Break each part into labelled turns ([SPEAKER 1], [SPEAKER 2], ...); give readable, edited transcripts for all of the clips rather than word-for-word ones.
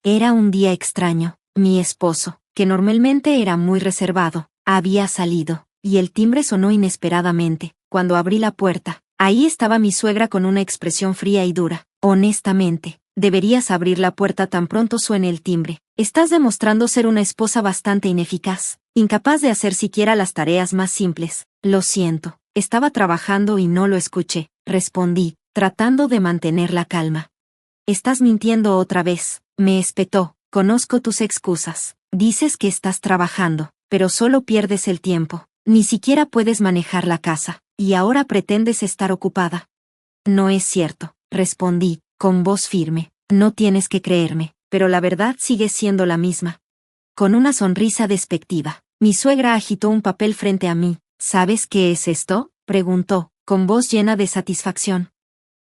[SPEAKER 1] Era un día extraño. Mi esposo, que normalmente era muy reservado, había salido, y el timbre sonó inesperadamente. Cuando abrí la puerta, ahí estaba mi suegra con una expresión fría y dura. Honestamente, deberías abrir la puerta tan pronto suene el timbre. Estás demostrando ser una esposa bastante ineficaz, incapaz de hacer siquiera las tareas más simples. Lo siento, estaba trabajando y no lo escuché, respondí, tratando de mantener la calma. Estás mintiendo otra vez, me espetó. Conozco tus excusas. Dices que estás trabajando, pero solo pierdes el tiempo. Ni siquiera puedes manejar la casa, y ahora pretendes estar ocupada. No es cierto, respondí, con voz firme. No tienes que creerme, pero la verdad sigue siendo la misma. Con una sonrisa despectiva, mi suegra agitó un papel frente a mí. ¿Sabes qué es esto?, preguntó, con voz llena de satisfacción.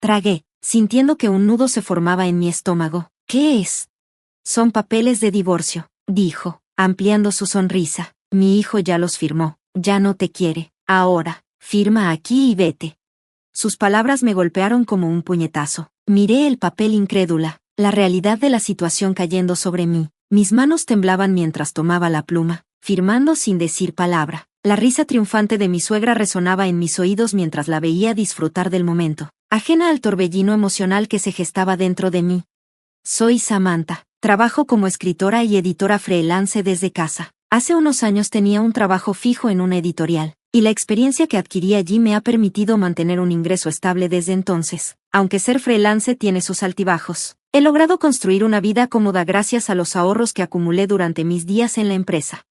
[SPEAKER 1] Tragué, sintiendo que un nudo se formaba en mi estómago. ¿Qué es? Son papeles de divorcio, dijo, ampliando su sonrisa. Mi hijo ya los firmó, ya no te quiere. Ahora, firma aquí y vete. Sus palabras me golpearon como un puñetazo. Miré el papel incrédula, la realidad de la situación cayendo sobre mí. Mis manos temblaban mientras tomaba la pluma, firmando sin decir palabra. La risa triunfante de mi suegra resonaba en mis oídos mientras la veía disfrutar del momento, ajena al torbellino emocional que se gestaba dentro de mí. Soy Samantha. Trabajo como escritora y editora freelance desde casa. Hace unos años tenía un trabajo fijo en una editorial, y la experiencia que adquirí allí me ha permitido mantener un ingreso estable desde entonces. Aunque ser freelance tiene sus altibajos, he logrado construir una vida cómoda gracias a los ahorros que acumulé durante mis días en la empresa.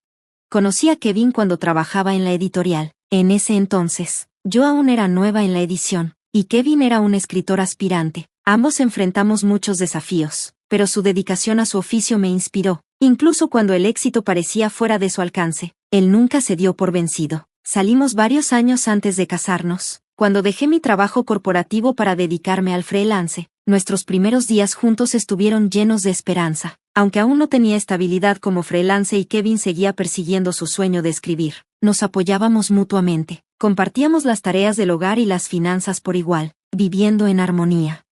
[SPEAKER 1] Conocí a Kevin cuando trabajaba en la editorial. En ese entonces, yo aún era nueva en la edición, y Kevin era un escritor aspirante. Ambos enfrentamos muchos desafíos, pero su dedicación a su oficio me inspiró, incluso cuando el éxito parecía fuera de su alcance. Él nunca se dio por vencido. Salimos varios años antes de casarnos. Cuando dejé mi trabajo corporativo para dedicarme al freelance, nuestros primeros días juntos estuvieron llenos de esperanza. Aunque aún no tenía estabilidad como freelance y Kevin seguía persiguiendo su sueño de escribir, nos apoyábamos mutuamente. Compartíamos las tareas del hogar y las finanzas por igual, viviendo en armonía.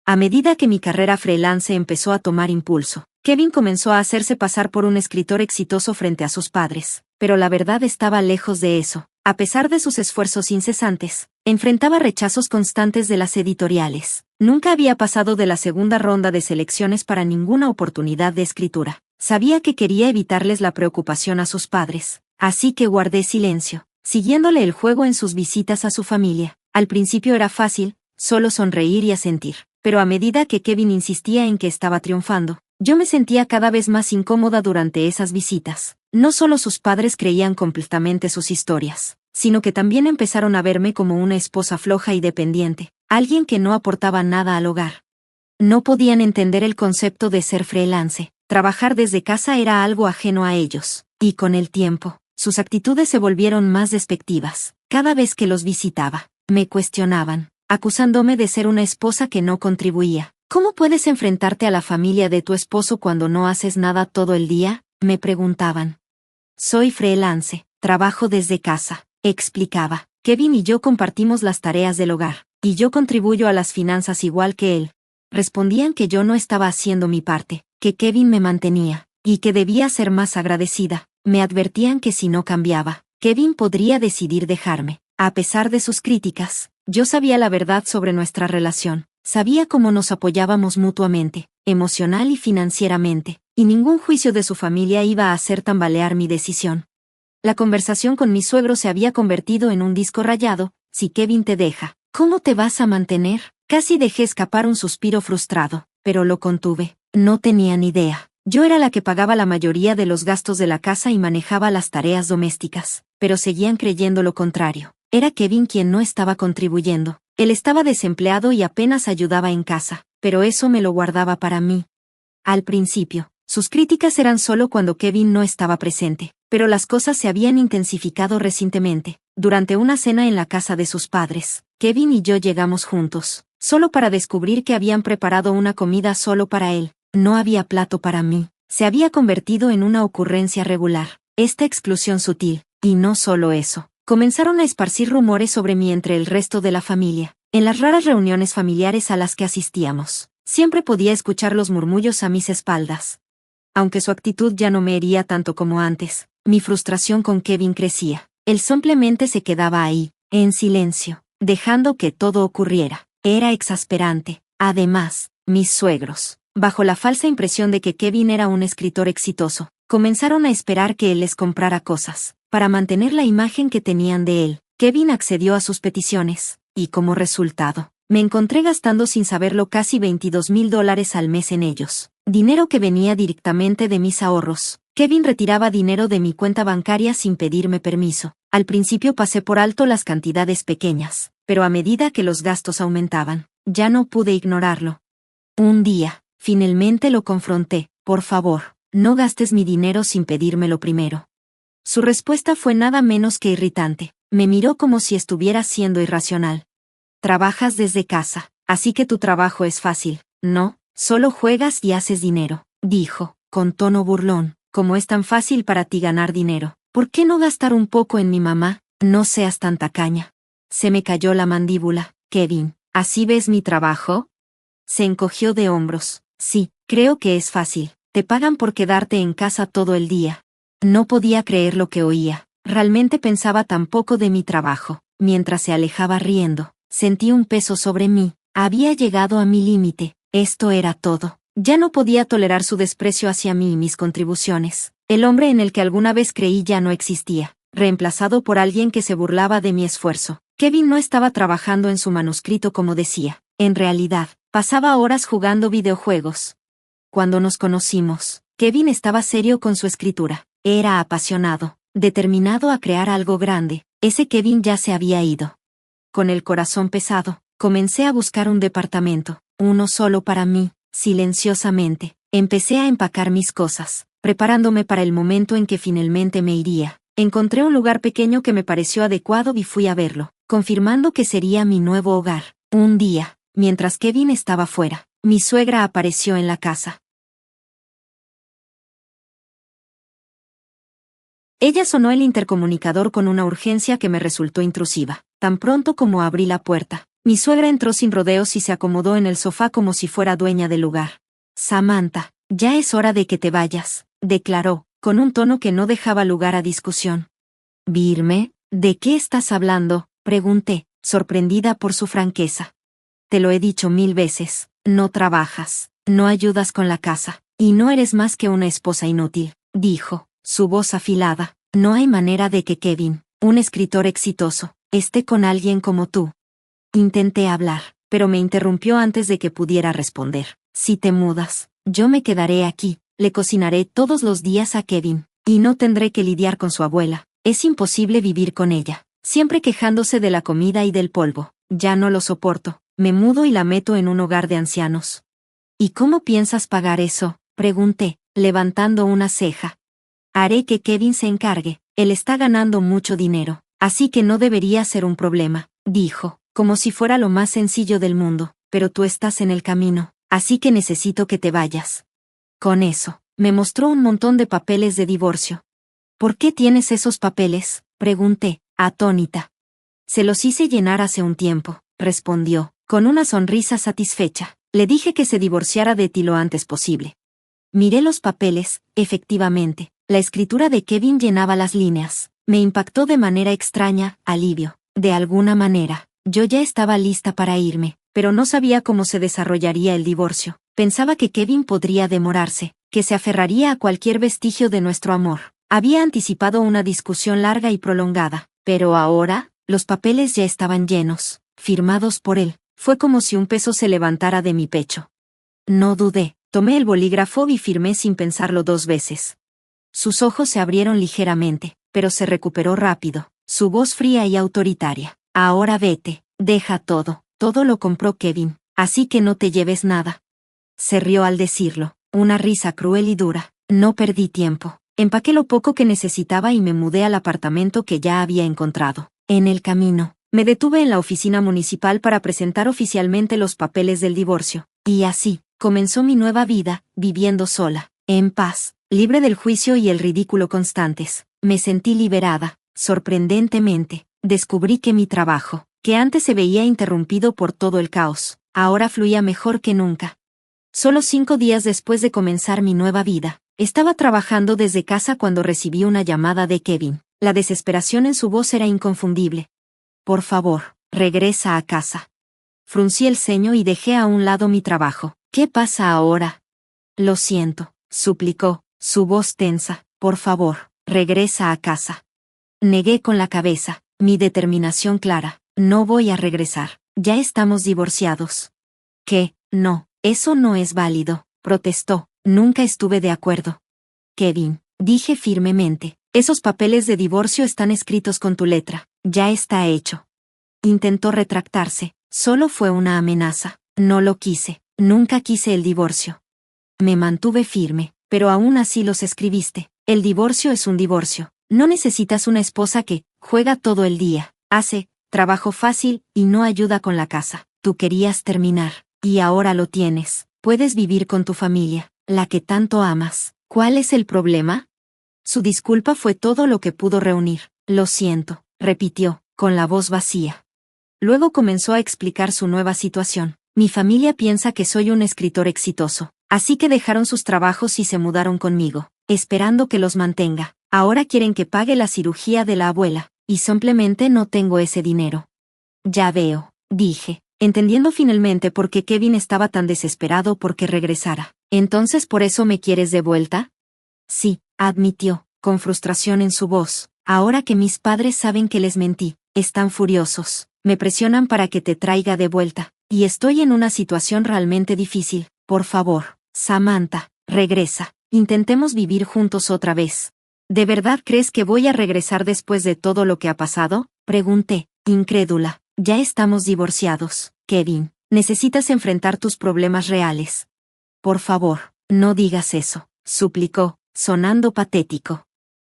[SPEAKER 1] A medida que mi carrera freelance empezó a tomar impulso, Kevin comenzó a hacerse pasar por un escritor exitoso frente a sus padres, pero la verdad estaba lejos de eso. A pesar de sus esfuerzos incesantes, enfrentaba rechazos constantes de las editoriales. Nunca había pasado de la segunda ronda de selecciones para ninguna oportunidad de escritura. Sabía que quería evitarles la preocupación a sus padres, así que guardé silencio, siguiéndole el juego en sus visitas a su familia. Al principio era fácil, solo sonreír y asentir. Pero a medida que Kevin insistía en que estaba triunfando, yo me sentía cada vez más incómoda durante esas visitas. No solo sus padres creían completamente sus historias, sino que también empezaron a verme como una esposa floja y dependiente, alguien que no aportaba nada al hogar. No podían entender el concepto de ser freelance. Trabajar desde casa era algo ajeno a ellos, y con el tiempo, sus actitudes se volvieron más despectivas. Cada vez que los visitaba, me cuestionaban, acusándome de ser una esposa que no contribuía. ¿Cómo puedes enfrentarte a la familia de tu esposo cuando no haces nada todo el día?, me preguntaban. Soy freelance, trabajo desde casa, explicaba. Kevin y yo compartimos las tareas del hogar, y yo contribuyo a las finanzas igual que él. Respondían que yo no estaba haciendo mi parte, que Kevin me mantenía, y que debía ser más agradecida. Me advertían que si no cambiaba, Kevin podría decidir dejarme. A pesar de sus críticas, yo sabía la verdad sobre nuestra relación, sabía cómo nos apoyábamos mutuamente, emocional y financieramente, y ningún juicio de su familia iba a hacer tambalear mi decisión. La conversación con mi suegro se había convertido en un disco rayado. Si Kevin te deja, ¿cómo te vas a mantener? Casi dejé escapar un suspiro frustrado, pero lo contuve. No tenía ni idea. Yo era la que pagaba la mayoría de los gastos de la casa y manejaba las tareas domésticas, pero seguían creyendo lo contrario. Era Kevin quien no estaba contribuyendo. Él estaba desempleado y apenas ayudaba en casa, pero eso me lo guardaba para mí. Al principio, sus críticas eran solo cuando Kevin no estaba presente, pero las cosas se habían intensificado recientemente. Durante una cena en la casa de sus padres, Kevin y yo llegamos juntos, solo para descubrir que habían preparado una comida solo para él. No había plato para mí. Se había convertido en una ocurrencia regular, esta exclusión sutil, y no solo eso. Comenzaron a esparcir rumores sobre mí entre el resto de la familia. En las raras reuniones familiares a las que asistíamos, siempre podía escuchar los murmullos a mis espaldas. aunque su actitud ya no me hería tanto como antes. Mi frustración con Kevin crecía. Él simplemente se quedaba ahí, en silencio, dejando que todo ocurriera. Era exasperante. Además, mis suegros, bajo la falsa impresión de que Kevin era un escritor exitoso, comenzaron a esperar que él les comprara cosas. Para mantener la imagen que tenían de él, Kevin accedió a sus peticiones, y como resultado, me encontré gastando sin saberlo casi $22,000 al mes en ellos. Dinero que venía directamente de mis ahorros. Kevin retiraba dinero de mi cuenta bancaria sin pedirme permiso. Al principio pasé por alto las cantidades pequeñas, pero a medida que los gastos aumentaban, ya no pude ignorarlo. Un día, finalmente lo confronté. Por favor, no gastes mi dinero sin pedírmelo primero. Su respuesta fue nada menos que irritante. Me miró como si estuviera siendo irracional. Trabajas desde casa, así que tu trabajo es fácil, ¿no? Solo juegas y haces dinero, dijo, con tono burlón. Como es tan fácil para ti ganar dinero, ¿por qué no gastar un poco en mi mamá? No seas tan tacaña. Se me cayó la mandíbula. Kevin, ¿así ves mi trabajo? Se encogió de hombros. Sí, creo que es fácil. Te pagan por quedarte en casa todo el día. No podía creer lo que oía. Realmente pensaba tan poco de mi trabajo. Mientras se alejaba riendo, sentí un peso sobre mí. Había llegado a mi límite. Esto era todo. Ya no podía tolerar su desprecio hacia mí y mis contribuciones. El hombre en el que alguna vez creí ya no existía, reemplazado por alguien que se burlaba de mi esfuerzo. Kevin no estaba trabajando en su manuscrito como decía. En realidad, pasaba horas jugando videojuegos. Cuando nos conocimos, Kevin estaba serio con su escritura. Era apasionado, determinado a crear algo grande. Ese Kevin ya se había ido. Con el corazón pesado, comencé a buscar un departamento, uno solo para mí. Silenciosamente, empecé a empacar mis cosas, preparándome para el momento en que finalmente me iría. Encontré un lugar pequeño que me pareció adecuado y fui a verlo, confirmando que sería mi nuevo hogar. Un día, mientras Kevin estaba fuera, mi suegra apareció en la casa. Ella sonó el intercomunicador con una urgencia que me resultó intrusiva. Tan pronto como abrí la puerta, mi suegra entró sin rodeos y se acomodó en el sofá como si fuera dueña del lugar. Samantha, ya es hora de que te vayas, declaró, con un tono que no dejaba lugar a discusión. ¿Irme? ¿De qué estás hablando?, pregunté, sorprendida por su franqueza. Te lo he dicho 1000 veces, no trabajas, no ayudas con la casa, y no eres más que una esposa inútil, dijo, su voz afilada. No hay manera de que Kevin, un escritor exitoso, esté con alguien como tú. Intenté hablar, pero me interrumpió antes de que pudiera responder. Si te mudas, yo me quedaré aquí, le cocinaré todos los días a Kevin, y no tendré que lidiar con su abuela. Es imposible vivir con ella, siempre quejándose de la comida y del polvo. Ya no lo soporto, me mudo y la meto en un hogar de ancianos. ¿Y cómo piensas pagar eso?, pregunté, levantando una ceja. Haré que Kevin se encargue, él está ganando mucho dinero, así que no debería ser un problema, dijo, como si fuera lo más sencillo del mundo, pero tú estás en el camino, así que necesito que te vayas. Con eso, me mostró un montón de papeles de divorcio. ¿Por qué tienes esos papeles?, pregunté, atónita. Se los hice llenar hace un tiempo, respondió, con una sonrisa satisfecha. Le dije que se divorciara de ti lo antes posible. Miré los papeles, efectivamente, la escritura de Kevin llenaba las líneas. Me impactó de manera extraña, alivio. De alguna manera, yo ya estaba lista para irme, pero no sabía cómo se desarrollaría el divorcio. Pensaba que Kevin podría demorarse, que se aferraría a cualquier vestigio de nuestro amor. Había anticipado una discusión larga y prolongada, pero ahora, los papeles ya estaban llenos, firmados por él. Fue como si un peso se levantara de mi pecho. No dudé, tomé el bolígrafo y firmé sin pensarlo 2 veces. Sus ojos se abrieron ligeramente, pero se recuperó rápido, su voz fría y autoritaria. Ahora vete, deja todo lo compró Kevin, así que no te lleves nada. Se rió al decirlo, una risa cruel y dura. No perdí tiempo, empaqué lo poco que necesitaba y me mudé al apartamento que ya había encontrado. En el camino, me detuve en la oficina municipal para presentar oficialmente los papeles del divorcio, y así, comenzó mi nueva vida, viviendo sola, en paz, libre del juicio y el ridículo constantes. Me sentí liberada, sorprendentemente. Descubrí que mi trabajo, que antes se veía interrumpido por todo el caos, ahora fluía mejor que nunca. Solo 5 días después de comenzar mi nueva vida, Estaba trabajando desde casa cuando recibí una llamada de Kevin. La desesperación en su voz era inconfundible. Por favor, regresa a casa. Fruncí el ceño y dejé a un lado mi trabajo. ¿Qué pasa ahora? Lo siento, suplicó, su voz tensa. Por favor, regresa a casa. Negué con la cabeza, mi determinación clara. No voy a regresar. Ya estamos divorciados. ¿Qué? No, eso no es válido, protestó. Nunca estuve de acuerdo. Kevin, dije firmemente, esos papeles de divorcio están escritos con tu letra. Ya está hecho. Intentó retractarse. Solo fue una amenaza. No lo quise. Nunca quise el divorcio. Me mantuve firme, pero aún así los escribiste. El divorcio es un divorcio. No necesitas una esposa que juega todo el día, hace trabajo fácil y no ayuda con la casa. Tú querías terminar, y ahora lo tienes. Puedes vivir con tu familia, la que tanto amas. ¿Cuál es el problema? Su disculpa fue todo lo que pudo reunir. Lo siento, repitió, con la voz vacía. Luego comenzó a explicar su nueva situación. Mi familia piensa que soy un escritor exitoso, así que dejaron sus trabajos y se mudaron conmigo, esperando que los mantenga. Ahora quieren que pague la cirugía de la abuela, y simplemente no tengo ese dinero. Ya veo, dije, entendiendo finalmente por qué Kevin estaba tan desesperado por que regresara. ¿Entonces por eso me quieres de vuelta? Sí, admitió, con frustración en su voz. Ahora que mis padres saben que les mentí, están furiosos. Me presionan para que te traiga de vuelta, y estoy en una situación realmente difícil. Por favor, Samantha, regresa. Intentemos vivir juntos otra vez. ¿De verdad crees que voy a regresar después de todo lo que ha pasado? Pregunté, incrédula. Ya estamos divorciados, Kevin. Necesitas enfrentar tus problemas reales. Por favor, no digas eso, suplicó, sonando patético.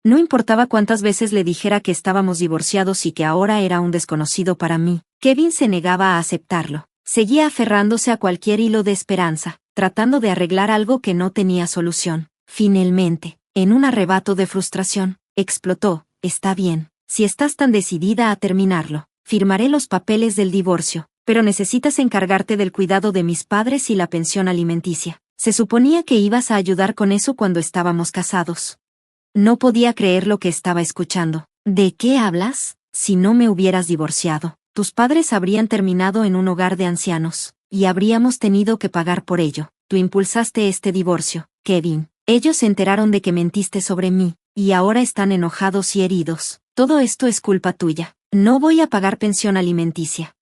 [SPEAKER 1] No importaba cuántas veces le dijera que estábamos divorciados y que ahora era un desconocido para mí, Kevin se negaba a aceptarlo. Seguía aferrándose a cualquier hilo de esperanza, tratando de arreglar algo que no tenía solución. Finalmente, en un arrebato de frustración, explotó. Está bien, si estás tan decidida a terminarlo, firmaré los papeles del divorcio, pero necesitas encargarte del cuidado de mis padres y la pensión alimenticia. Se suponía que ibas a ayudar con eso cuando estábamos casados. No podía creer lo que estaba escuchando. ¿De qué hablas? Si no me hubieras divorciado, tus padres habrían terminado en un hogar de ancianos, y habríamos tenido que pagar por ello. Tú impulsaste este divorcio, Kevin. Ellos se enteraron de que mentiste sobre mí, y ahora están enojados y heridos. Todo esto es culpa tuya. No voy a pagar pensión alimenticia.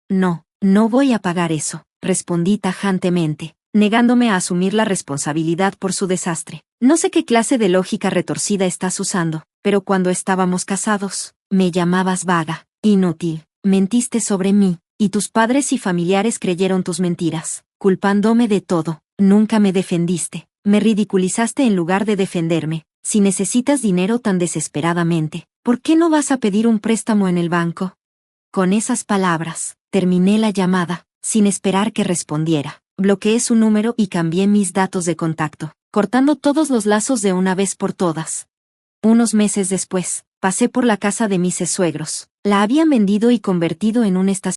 [SPEAKER 1] No, no voy a pagar eso, respondí tajantemente, negándome a asumir la responsabilidad por su desastre. No sé qué clase de lógica retorcida estás usando, pero cuando estábamos casados, me llamabas vaga, inútil, mentiste sobre mí, y tus padres y familiares creyeron tus mentiras, culpándome de todo. Nunca me defendiste, me ridiculizaste en lugar de defenderme. Si necesitas dinero tan desesperadamente, ¿por qué no vas a pedir un préstamo en el banco? Con esas palabras, terminé la llamada, sin esperar que respondiera. Bloqueé su número y cambié mis datos de contacto, cortando todos los lazos de una vez por todas. Unos meses después, pasé por la casa de mis suegros. La habían vendido y convertido en un estacionamiento